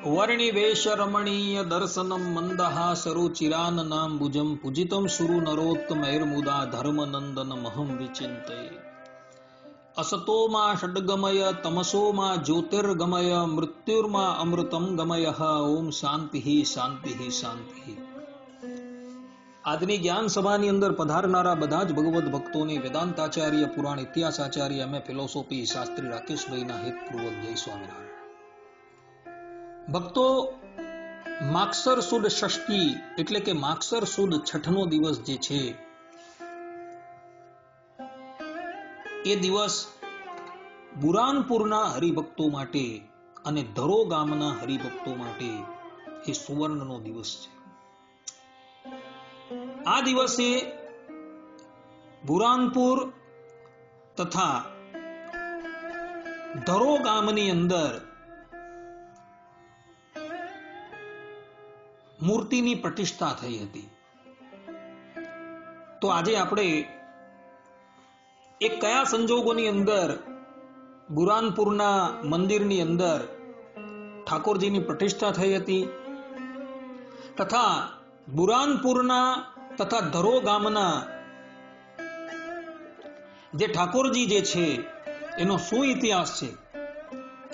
વર્ણિવેશ રમણીય દર્શનમ મંદહાસરુચિરાનનામ ભુજમ પૂજિતમ સુરુ નરોત્તમૈર્મુદા ધર્મનંદન મહમ વિચિંતય અસતોમાં ષડગમય તમસોમાં જ્યોતિર્ગમય મૃત્યુર્માં અમૃતમ ગમય ઓમ શાંતિ શાંતિ શાંતિ. આજની જ્ઞાન સભાની અંદર પધારનારા બધા જ ભગવદ ભક્તોને વેદાંતાચાર્ય પુરાણ ઇતિહાસાચાર્ય એમ ફિલોસોફી શાસ્ત્રી રાકેશભાઈના હિતપૂર્વક જય સ્વામિનારાયણ. ભક્તો, માગસર સુદ ષષ્ઠી એટલે કે માગસર સુદ છઠનો દિવસ જે છે એ દિવસ બુરાનપુરના હરિભક્તો માટે અને ધરો ગામના હરિભક્તો માટે એ સુવર્ણનો દિવસ છે. આ દિવસે બુરાનપુર તથા ધરો ગામની અંદર મૂર્તિની પ્રતિષ્ઠા થઈ હતી. તો આજે આપણે એક કયા સંજોગોની અંદર બુરાનપુરના મંદિરની અંદર ઠાકોરજીની પ્રતિષ્ઠા થઈ હતી તથા બુરાનપુરના તથા ધરો ગામના જે ઠાકોરજી જે છે એનો શું ઇતિહાસ છે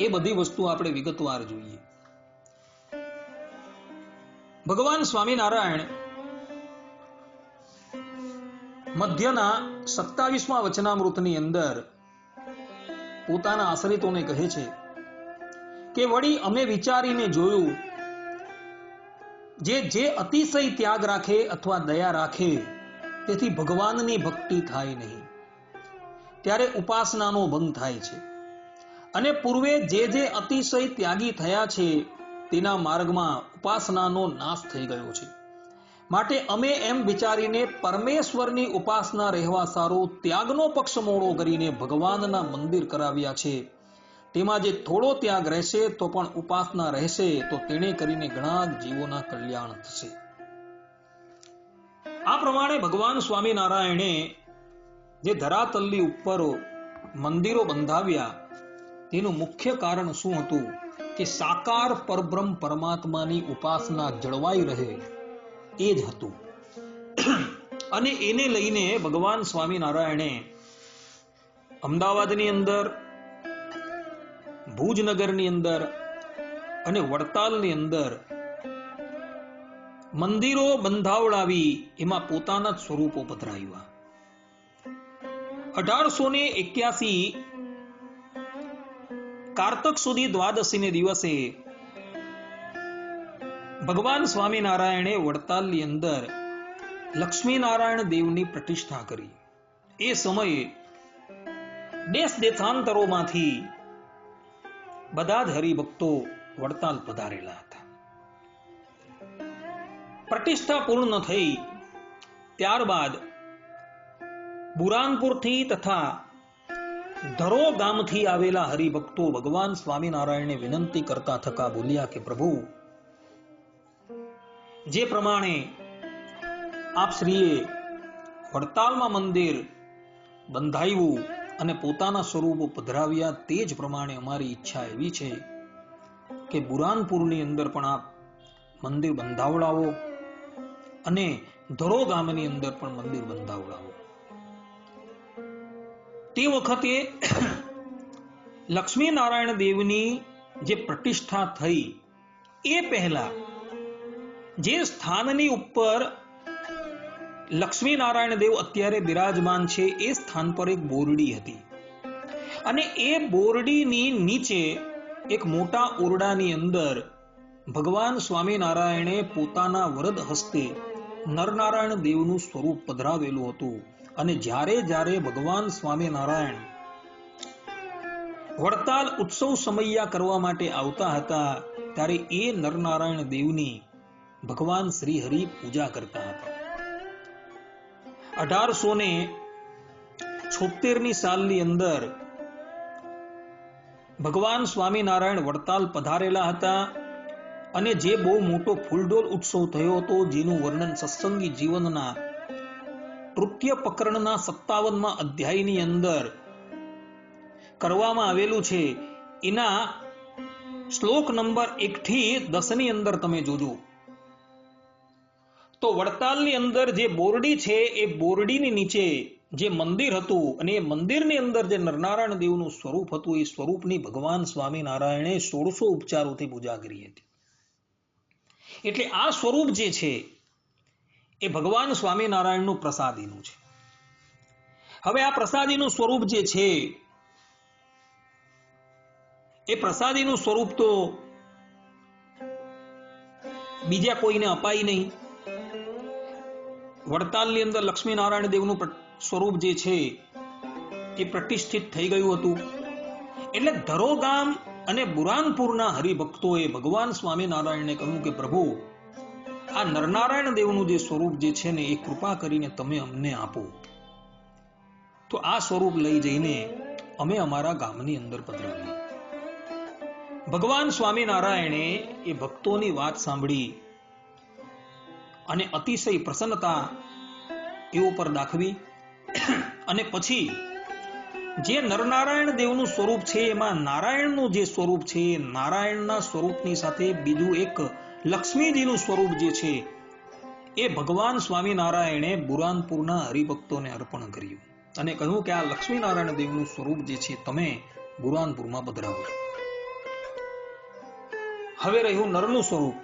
એ બધી વસ્તુ આપણે વિગતવાર જોઈએ. ભગવાન સ્વામિનારાયણ મધ્યના 27મા વચનામૃતની અંદર પોતાના આશ્રિતોને કહે છે કે વળી અમે વિચારીને જોયું જે અતિશય ત્યાગ રાખે અથવા દયા રાખે તેથી ભગવાનની ભક્તિ થાય નહીં, ત્યારે ઉપાસનાનો ભંગ થાય છે. અને પૂર્વે જે અતિશય ત્યાગી થયા છે તેના માર્ગમાં ઉપાસનાનો નાશ થઈ ગયો છે. માટે અમે એમ વિચારીને પરમેશ્વરની ઉપાસના રહેવા સારો ત્યાગનો પક્ષ મોડો કરીને ભગવાનના મંદિર કરાવ્યા છે. તેમાં જે થોડો ત્યાગ રહેશે તો પણ ઉપાસના રહેશે, તો તેને કરીને ઘણા જીવોના કલ્યાણ થશે. આ પ્રમાણે ભગવાન સ્વામિનારાયણે જે ધરાતલની ઉપર મંદિરો બંધાવ્યા તેનું મુખ્ય કારણ શું હતું કે સાકાર પરબ્રહ્મ પરમાત્માની ઉપાસના જળવાઈ રહે એ જ હતું. અને એને લઈને ભગવાન સ્વામિનારાયણે અમદાવાદની અંદર, ભુજનગરની અંદર અને વડતાલની અંદર મંદિરો બંધાવડાવી એમાં પોતાના જ સ્વરૂપો પધરાવ્યા. 1881 કારતક સુધી દ્વાદશીને દિવસે ભગવાન સ્વામિનારાયણે વડતાલની અંદર લક્ષ્મીનારાયણ દેવની પ્રતિષ્ઠા કરી. એ સમયે દેશ દેશાંતરોમાંથી બધા જ હરિભક્તો વડતાલ પધારેલા હતા. પ્રતિષ્ઠા પૂર્ણ થઈ ત્યારબાદ બુરાનપુરથી તથા ધરો ગામથી આવેલા હરિભક્તો ભગવાન સ્વામિનારાયણને વિનંતી કરતા થકા બોલ્યા કે પ્રભુ, જે પ્રમાણે આપ શ્રીએ વડતાલમાં મંદિર બંધાવ્યું અને પોતાના સ્વરૂપો પધરાવ્યા, તે જ પ્રમાણે અમારી ઈચ્છા એવી છે કે બુરાનપુરની અંદર પણ આપ મંદિર બંધાવડાવો અને ધરો ગામની અંદર પણ મંદિર બંધાવડાવો. તે વખતે લક્ષ્મીનારાયણ દેવની જે પ્રતિષ્ઠા થઈ એ પહેલા જે સ્થાનની ઉપર લક્ષ્મીનારાયણ દેવ અત્યારે બિરાજમાન છે એ સ્થાન પર એક બોરડી હતી. અને એ બોરડીની નીચે એક મોટા ઓરડાની અંદર ભગવાન સ્વામિનારાયણે પોતાના વરદ હસ્તે નરનારાયણ દેવનું સ્વરૂપ પધરાવેલું હતું. અને જ્યારે ભગવાન સ્વામિનારાયણ વડતાલ ઉત્સવ સમૈયા કરવા માટે આવતા હતા ત્યારે એ નરનારાયણ દેવની ભગવાન શ્રી હરિ પૂજા કરતા હતા. 1876ની સાલની અંદર ભગવાન સ્વામિનારાયણ વડતાલ પધારેલા હતા અને જે બહુ મોટો ફૂલડોલ ઉત્સવ થયો હતો, જેનું વર્ણન સત્સંગી જીવનના તૃતીય પ્રકરણના 57મા અધ્યાયની અંદર કરવામાં આવેલું છે. એના શ્લોક નંબર 1 થી 10 ની અંદર તમે જોજો તો વડતાલની અંદર જે બોરડી છે એ બોરડીની નીચે જે મંદિર હતું અને એ મંદિરની અંદર જે નરનારાયણ દેવનું સ્વરૂપ હતું એ સ્વરૂપની ભગવાન સ્વામિનારાયણે 1600 ઉપચારોથી પૂજા કરી હતી. એટલે આ સ્વરૂપ જે છે એ ભગવાન સ્વામિનારાયણનું પ્રસાદીનું છે. હવે આ પ્રસાદીનું સ્વરૂપ જે છે એ પ્રસાદીનું સ્વરૂપ તો બીજા કોઈને અપાય નહીં. વડતાલની અંદર લક્ષ્મીનારાયણ દેવનું સ્વરૂપ જે છે એ પ્રતિષ્ઠિત થઈ ગયું હતું. એટલે ધરો ગામ અને બુરાનપુરના હરિભક્તોએ ભગવાન સ્વામિનારાયણને કહ્યું કે પ્રભુ આ નરનારાયણ દેવનું જે સ્વરૂપ જે છે ને એ કૃપા કરીને તમે અમને આપો. તો આ સ્વરૂપ લઈ જઈને અમે અમારા ગામની અંદર પધરાવીએ. ભગવાન સ્વામિનારાયણે એ ભક્તોની વાત સાંભળી અને અતિશય પ્રસન્નતા એ ઉપર દાખવી અને પછી જે નરનારાયણ દેવનું સ્વરૂપ છે એમાં નારાયણનું જે સ્વરૂપ છે નારાયણના સ્વરૂપની સાથે બીજું એક લક્ષ્મીજીનું સ્વરૂપ જે છે એ ભગવાન સ્વામિનારાયણે બુરાનપુરના હરિભક્તોને અર્પણ કર્યું અને કહ્યું કે આ લક્ષ્મીનારાયણ દેવનું સ્વરૂપ જે છે તમે બુરાનપુરમાં પધરાવો. હવે રહ્યું નરનું સ્વરૂપ.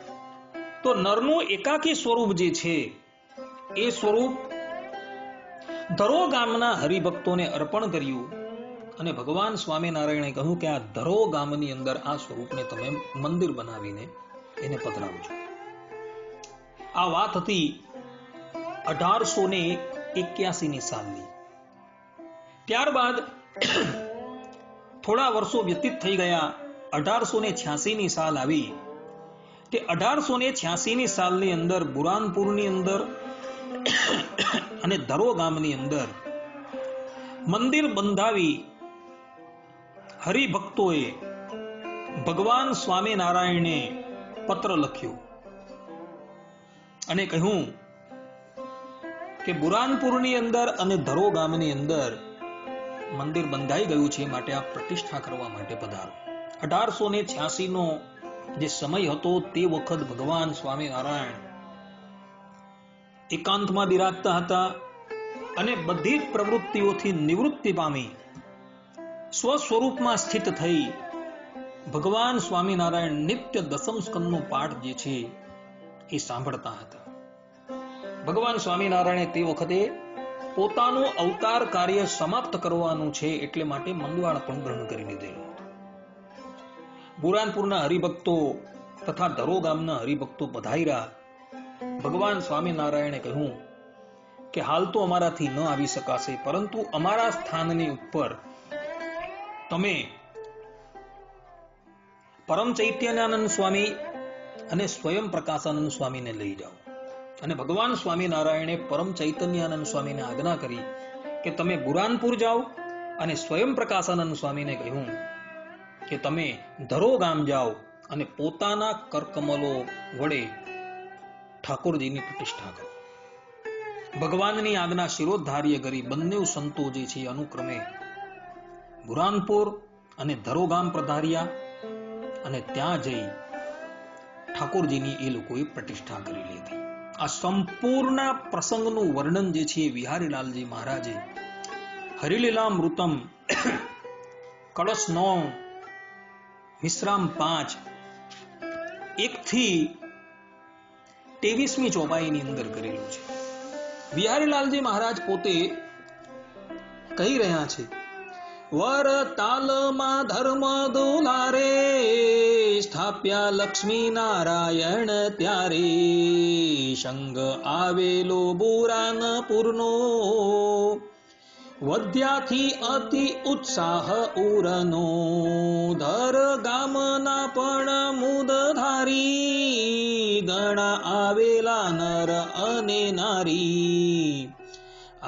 તો નરનું એકાકી સ્વરૂપ જે છે એ સ્વરૂપ ધરો ગામના હરિભક્તોને અર્પણ કર્યું અને ભગવાન સ્વામિનારાયણે કહ્યું કે આ ધરો ગામની અંદર આ સ્વરૂપને તમે મંદિર બનાવીને એને પધરાવજો. આ વાત હતી 1881 ની સાલની. ત્યારબાદ થોડા વર્ષો વ્યતીત થઈ ગયા. 1886 ની સાલ આવી. તે 1886 ની સાલની અંદર બુરાનપુરની અંદર અને ધરો ગામની અંદર મંદિર બંધાવી હરિભક્તોએ ભગવાન સ્વામિનારાયણને પત્ર લખ્યો અને કહ્યું કે બુરાનપુરની અંદર અને ધરો ગામની અંદર મંદિર બંધાઈ ગયું છે, માટે આપ પ્રતિષ્ઠા કરવા માટે પધારો. 1886 નો જે સમય હતો તે વખત ભગવાન સ્વામિનારાયણ એકાંતમાં બિરાજતા હતા અને બધી જ પ્રવૃત્તિઓથી નિવૃત્તિ પામી સ્વ સ્વરૂપમાં સ્થિત થઈ ભગવાન સ્વામિનારાયણ નિત્ય દસમ સ્કંદનો પાઠ જે છે એ સાંભળતા હતા. ભગવાન સ્વામિનારાયણે તે વખતે પોતાનું અવતાર કાર્ય સમાપ્ત કરવાનું છે એટલે માટે મંદવાળ પણ ગ્રહણ કરી લીધેલું. બુરાનપુરના હરિભક્તો તથા ધરો ગામના હરિભક્તો પધાર્યા. ભગવાન સ્વામિનારાયણે કહ્યું કે હાલ તો અમારાથી ન આવી શકાશે, પરંતુ અમારા સ્થાનની ઉપર તમે પરમ ચૈતન્યાનંદ સ્વામી અને સ્વયં પ્રકાશાનંદ સ્વામીને લઈ જાઓ. અને ભગવાન સ્વામિનારાયણે પરમ ચૈતન્યાનંદ સ્વામીને આજ્ઞા કરી કે તમે બુરાનપુર જાઓ અને સ્વયં પ્રકાશાનંદ સ્વામીને કહ્યું કે તમે ધરો ગામ જાઓ અને પોતાના કરકમલો વડે ઠાકોરજીની પ્રતિષ્ઠા કરો. ભગવાનની આજ્ઞા શિરોધાર્ય કરી બંને સંતો જે છે અનુક્રમે બુરાનપુર અને ધરો ગામ પધાર્યા અને ત્યાં જઈ ઠાકોરજીની એ લોકોએ પ્રતિષ્ઠા કરી લીધી. આ સંપૂર્ણ પ્રસંગનું વર્ણન જે છે વિહારીલાલજી મહારાજે હરિલીલામૃતમ કળશ 9 વિશ્રામ 5 1 થી 23મી ચોપાઈની અંદર કરેલું છે. વિહારીલાલજી મહારાજ પોતે કહી રહ્યા છે, વરતાલમાં ધર્મ દુલારે સ્થાપ્યા લક્ષ્મી નારાયણ ત્યારે સંગ આવેલો બુરાનપુરનો વધ્યાથી અતિ ઉત્સાહ ઉરનો ધર ગામના પણ મુદધારી ગણા આવેલા નર અને નારી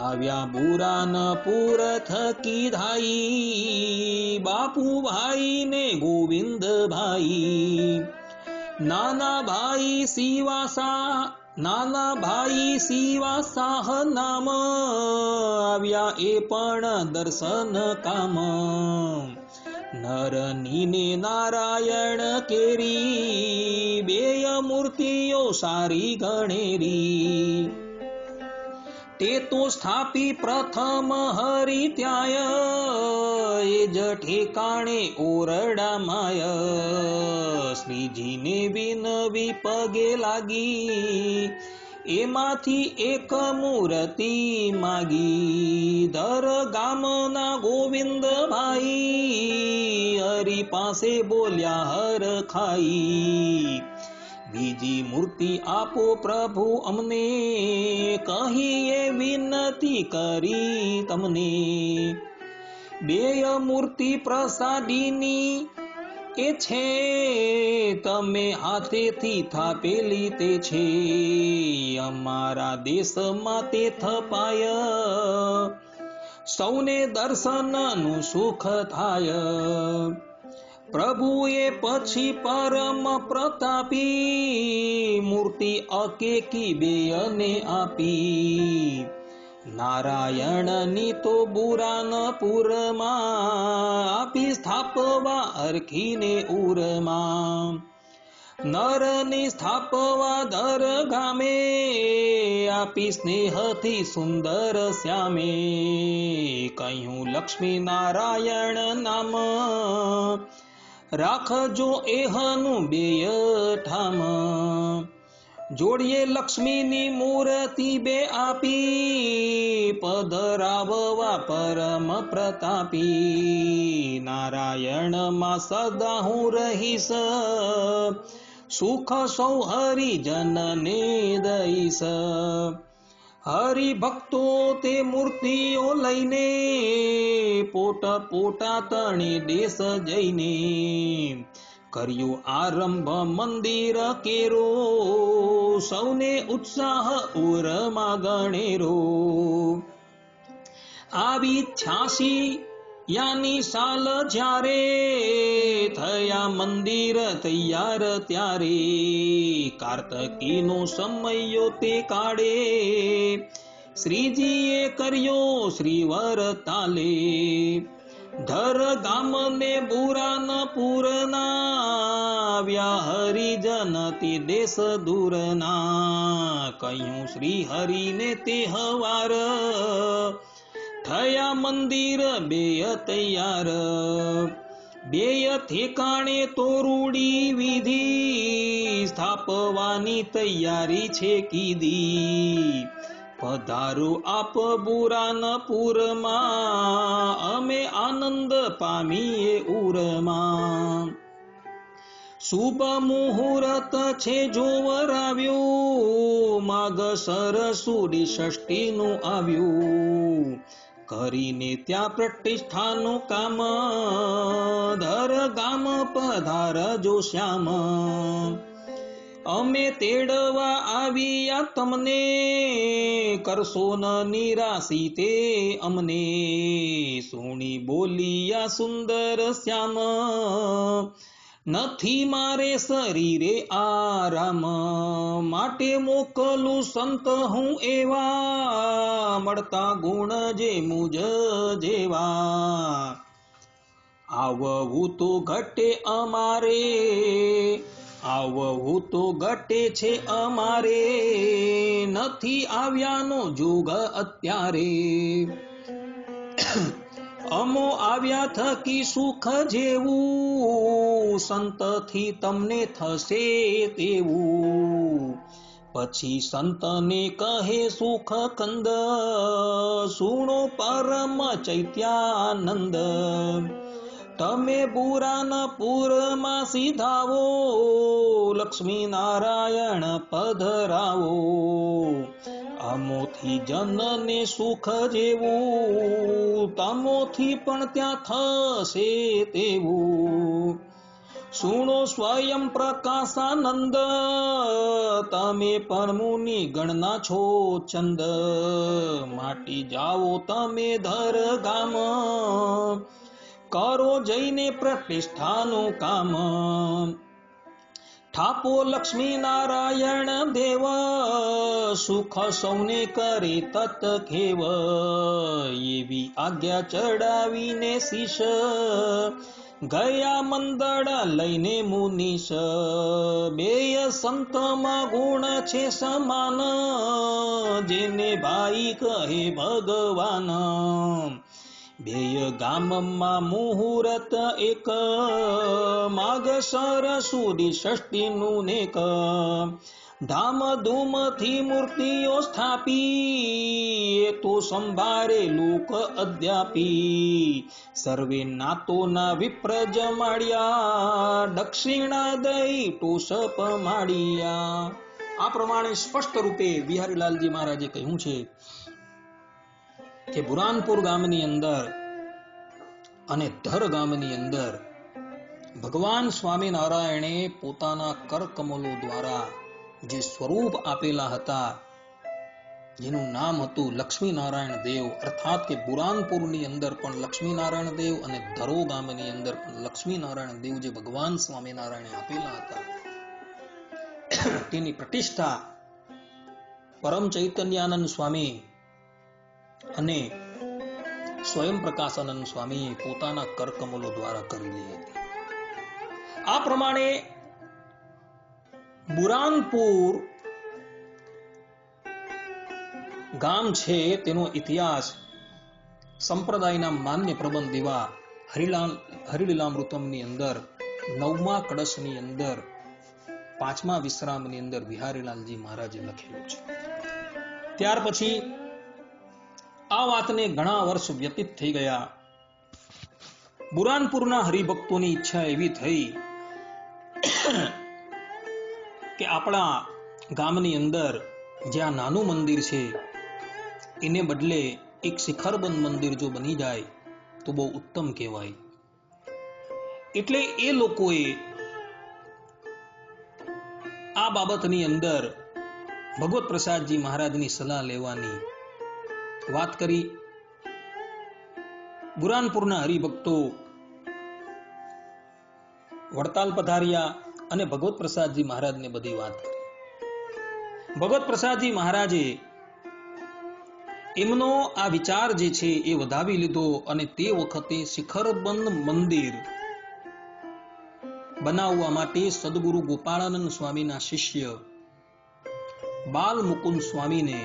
આવ્યા બુરાનપુર થકી ધાઈ બાપુભાઈ ને ગોવિંદભાઈ નાના ભાઈ શિવા સાહ નામ આવ્યા એ પણ દર્શન કામ નરની ને નારાયણ કેરી, બેય મૂર્તિઓ સારી ગણેરી. તે તો સ્થાપી પ્રથમ હરિ ત્યાય, એ જ ઠેકાણે ઓરડામાય. શ્રીજીને વિનવી પગે લાગી, એમાંથી એક મૂર્તિ માગી. ધર ગામના ગોવિંદભાઈ, હરિ પાસે બોલ્યા હર ખાઈ. બીજી મૂર્તિ આપો પ્રભુ અમને, કહીએ વિનતી કરી તમને. બેય મૂર્તિ પ્રસાદીની એ છે, તમે હાથેથી થાપેલી તે છે. અમારા દેશમાં તે થપાય, સૌને દર્શનનું સુખ થાય. પ્રભુએ પછી પરમ પ્રતાપી, મૂર્તિ અકેકી બેયને આપી. નારાયણની તો બુરાનપુરમાં, આપી સ્થાપવા અરખીને ઉરમાં. નરની સ્થાપવા દર ગામે, આપી સ્નેહથી સુંદર શ્યામે. કહ્યું લક્ષ્મી નારાયણ નામ, રાખજો એહનું બેય ઠામ. જોડીએ લક્ષ્મીની મૂર્તિ બે આપી, પધરાવવા પરમ પ્રતાપી. નારાયણમાં સદા હું રહીશ, સુખ સૌ હરિજનને દઈશ. હરિભક્તો તે મૂર્તિઓ લઈને, પોટા તણે દેશ જઈને. કર્યો આરંભ મંદિર કેરો, સૌને ઉત્સાહ ઉરમાં ગણેરો. આવી 86 યાની સાલ જ્યારે, થયા મંદિર તૈયાર ત્યારે. કાર્તકીનો સમયો તે કાળે, શ્રીજીએ કર્યો શ્રીવર તાલે. ધર ગામને બુરાનપુરના, આવ્યા હરિજન તે દેશ દૂરના. કહ્યું શ્રી હરિને તે હવાર, થયા મંદિર બેય તૈયાર. બેય ઠેકાણે તો રૂડી વિધિ, સ્થાપવાની તૈયારી છે કીધી. પધારો આપ બુરાનપુરમાં, અમે આનંદ પામીએ ઉરમાં. શુભ મુહૂર્ત છે જોવરાવ્યું, માગસર સુદી ષષ્ઠીનું આવ્યું. કરીને ત્યાં પ્રતિષ્ઠાનું કામ, ધર ગામ પધારજો શ્યામ. અમે તેડવા આવ્યા તમને, કરશો ન નિરાશી તે અમને. સુણી બોલિયા સુંદર શ્યામ, નથી મારે શરીરે આરામ. માટે મોકલું સંત હું એવા, મળતા ગુણ જે મુજ જેવા. આવવું તો ઘટે અમારે, આવવું તો ઘટે છે અમારે. નથી આવ્યાનો જોગ અત્યારે. અમો આવ્યા થકી સુખ જેવું, સંતથી તમને થશે તેવું. પછી સંતને કહે સુખ કંદ, સુણો પરમ ચૈત્યાનંદ. તમે બુરાનપુરમાં સીધાવો, લક્ષ્મી નારાયણ પધરાવો. અમોથી જનને સુખ જેવું, તમોથી પણ ત્યાં થશે તેવું. સુણો સ્વયં પ્રકાશાનંદ, તમે પણ મુનિ ગણના છો ચંદ. માટી જાઓ તમે ધર ગામ, કરો જઈને પ્રતિષ્ઠાનું કામ. ઠાપો લક્ષ્મી નારાયણ દેવ, સુખ સૌને કરે તત ખેવ. એવી આજ્ઞા ચડાવીને શીશ, ગયા મંદળ લઈને મુનીશ, બેય સંતમાં ગુણ છે સમાન, જેને ભાઈ કહે ભગવાન. બેય ગામમાં મુહૂર્ત એક, માગસર સુધી ષષ્ઠીનું નેક. ધામધૂમથી મૂર્તિઓ સ્થાપી, એ તો સંભાળે લોક અદ્યાપી. સર્વે નાતોના વિપ્ર જમાડ્યા, દક્ષિણા દઈ ટોસપ માડ્યા. આ પ્રમાણે સ્પષ્ટ રૂપે બિહારીલાલજી મહારાજે કહ્યું છે કે બુરાનપુર ગામની અંદર અને ધર ગામની અંદર ભગવાન સ્વામિનારાયણે પોતાના કરકમલો દ્વારા જે સ્વરૂપ આપેલા હતા, જેનું નામ હતું લક્ષ્મીનારાયણ દેવ, અર્થાત કે બુરાનપુરની અંદર પણ લક્ષ્મીનારાયણ દેવ અને ધરો ગામની અંદર પણ લક્ષ્મીનારાયણ દેવ જે ભગવાન સ્વામિનારાયણે આપેલા હતા, તેની પ્રતિષ્ઠા પરમ ચૈતન્યાનંદ સ્વામી અને સ્વયં પ્રકાશાનંદ સ્વામીએ પોતાના કરકમલો દ્વારા કરેલી હતી. આ પ્રમાણે બુરાનપુર ગામ છે તેનો ઇતિહાસ સંપ્રદાયના માન્ય પ્રબંધ એવા હરિલીલામૃતમની અંદર 9મા કળશની અંદર 5મા વિશ્રામની અંદર બિહારીલાલજી મહારાજે લખેલું છે. ત્યાર પછી આ વાતને ઘણા વર્ષ વ્યતીત થઈ ગયા. બુરાનપુરના હરિભક્તોની ઈચ્છા એવી થઈ કે આપણા ગામની અંદર જ્યાં નાનું મંદિર છે એને બદલે એક શિખરબંધ મંદિર જો બની જાય તો બહુ ઉત્તમ કહેવાય. એટલે એ લોકોએ આ બાબતની અંદર ભગવત પ્રસાદજી મહારાજની સલાહ લેવાની વાત કરી. બુરાનપુરના હરિભક્તો વડતાલ પધાર્યા અને ભગવત પ્રસાદજી મહારાજને બધી વાત કરી. ભગવત પ્રસાદજી મહારાજે એમનો આ વિચાર જે છે એ વધાવી લીધો અને તે વખતે શિખરબંધ મંદિર બનાવવા માટે સદગુરુ ગોપાળાનંદ સ્વામીના શિષ્ય બાલ મુકુંદ સ્વામીને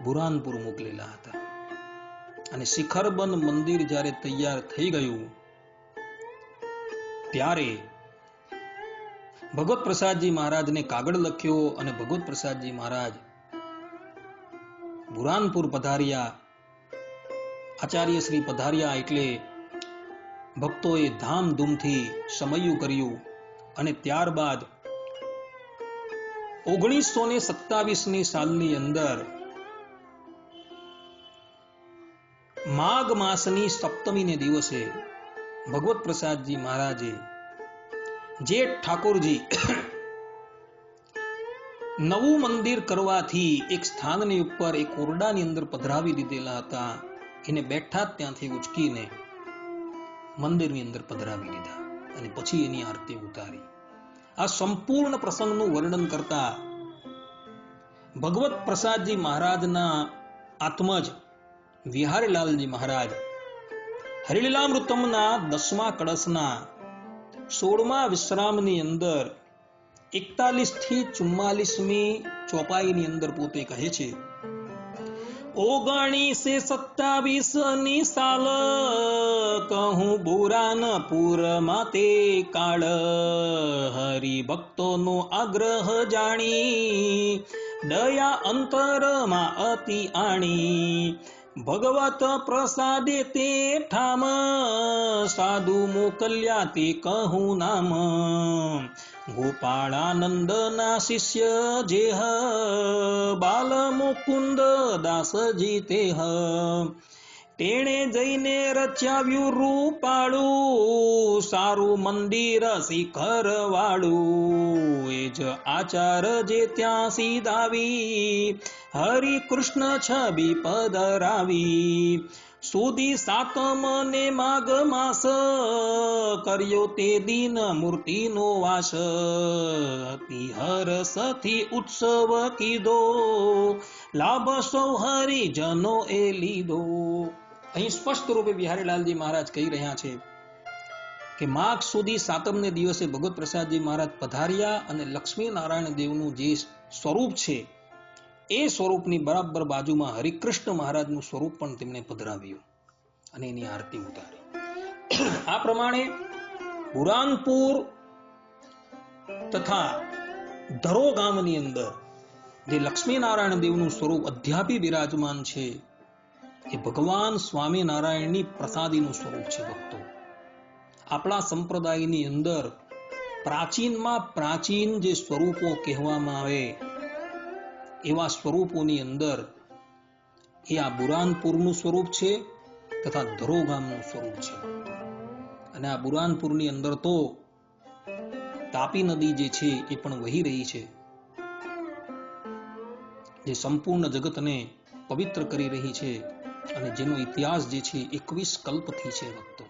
બુરાનપુર મોકલેલા હતા. અને શિખરબંધ મંદિર જ્યારે તૈયાર થઈ ગયું ત્યારે ભગવત પ્રસાદજી મહારાજને કાગળ લખ્યો અને ભગવત પ્રસાદજી મહારાજ બુરાનપુર પધાર્યા. આચાર્ય શ્રી પધાર્યા એટલે ભક્તોએ ધામધૂમથી સમયું કર્યું અને ત્યારબાદ 1927ની સાલની અંદર માઘ માસની સપ્તમીને દિવસે ભગવત પ્રસાદજી મહારાજે જેઠ ઠાકોરજી નવું મંદિર કરવાથી એક સ્થાનની ઉપર એક ઓરડાની અંદર પધરાવી દીધેલા હતા, એને બેઠા જ ત્યાંથી ઉચકીને મંદિરની અંદર પધરાવી દીધા અને પછી એની આરતી ઉતારી. આ સંપૂર્ણ પ્રસંગનું વર્ણન કરતા ભગવત પ્રસાદજી મહારાજના આત્મજ વિહારીલાલજી મહારાજ હરિલીલામૃતમના 10મા કળશના 16મા વિશ્રામની અંદર 41 થી 44મી ચોપાઈની અંદર પોતે કહે છે, 1927ની સાલ કહું બુરાનપુરમાં તે કાળ, હરિભક્તોનો આગ્રહ જાણી દયા અંતરમાં અતિ આણી. ભગવત પ્રસાદે તે ઠામ સાધુ મોકલ્યા તે કહું નામ, ગોપાળાનંદના શિષ્ય જે બાલ મુકુંદ દાસજી તે તેણે જઈને રચાવ્યું રૂપાળું સારું મંદિર શિખર વાળું. એ જ આચાર જે ત્યાં સીધાવી હરિ કૃષ્ણ છબી પધરાવી. સુધી સાતમ ને માઘ માસ કર્યો તે દિન મૂર્તિનો વાસ. અતિ હરસથી ઉત્સવ કીધો લાભ સૌ હરિજનો એ લીધો. અહીં સ્પષ્ટ રૂપે બિહારીલાલજી મહારાજ કહી રહ્યા છે કે માઘ સુધી સાતમને દિવસે ભગવત પ્રસાદજી મહારાજ પધાર્યા અને લક્ષ્મી નારાયણ દેવનું જે સ્વરૂપ છે એ સ્વરૂપની બરાબર બાજુમાં હરિકૃષ્ણ મહારાજનું સ્વરૂપ પણ તેમણે પધરાવ્યું અને એની આરતી ઉતારી. આ પ્રમાણે બુરાનપુર તથા ધરો ગામની અંદર જે લક્ષ્મીનારાયણ દેવનું સ્વરૂપ અધ્યાપી બિરાજમાન છે એ ભગવાન સ્વામિનારાયણની પ્રસાદીનું સ્વરૂપ છે. ભક્તો, આપણા સંપ્રદાયની અંદર પ્રાચીનમાં પ્રાચીન જે સ્વરૂપો કહેવામાં આવે એવા સ્વરૂપોની અંદર એ આ બુરાનપુરનું સ્વરૂપ છે તથા ધરો ગામનું સ્વરૂપ છે. અને આ બુરાનપુરની અંદર તો તાપી નદી જે છે એ પણ વહી રહી છે, જે સંપૂર્ણ જગતને પવિત્ર કરી રહી છે અને જેનો ઇતિહાસ જે છે 21 કલ્પથી છે. ભક્તો,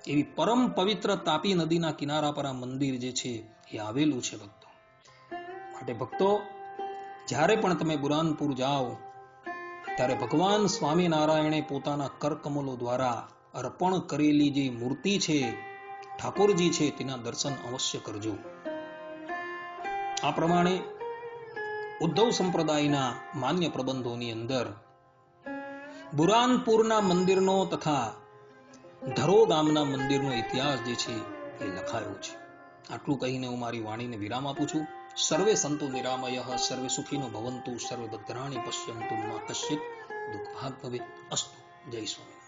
એવી પરમ પવિત્ર તાપી નદીના કિનારા પર આ મંદિર જે છે એ આવેલું છે. ભક્તો, માટે ભક્તો, જ્યારે પણ તમે બુરાનપુર જાઓ ત્યારે ભગવાન સ્વામિનારાયણે પોતાના કરકમલો દ્વારા અર્પણ કરેલી જે મૂર્તિ છે ઠાકોરજી છે તેના દર્શન અવશ્ય કરજો. આ પ્રમાણે ઉદ્ધવ સંપ્રદાયના માન્ય પ્રબંધોની અંદર બુરાનપુરના મંદિરનો તથા ધરો ગામના મંદિરનો ઇતિહાસ જે છે એ લખાયો છે. આટલું કહીને હું મારી વાણીને વિરામ આપું છું. સર્વે સંતો નિરામયઃ, સર્વે સુખીનો ભવંતુ, સર્વે ભદ્રાણી પશ્યંતુ, મા કશ્ચિત દુઃખભાગ ભવેત. અસ્તુ. જય સ્વામી.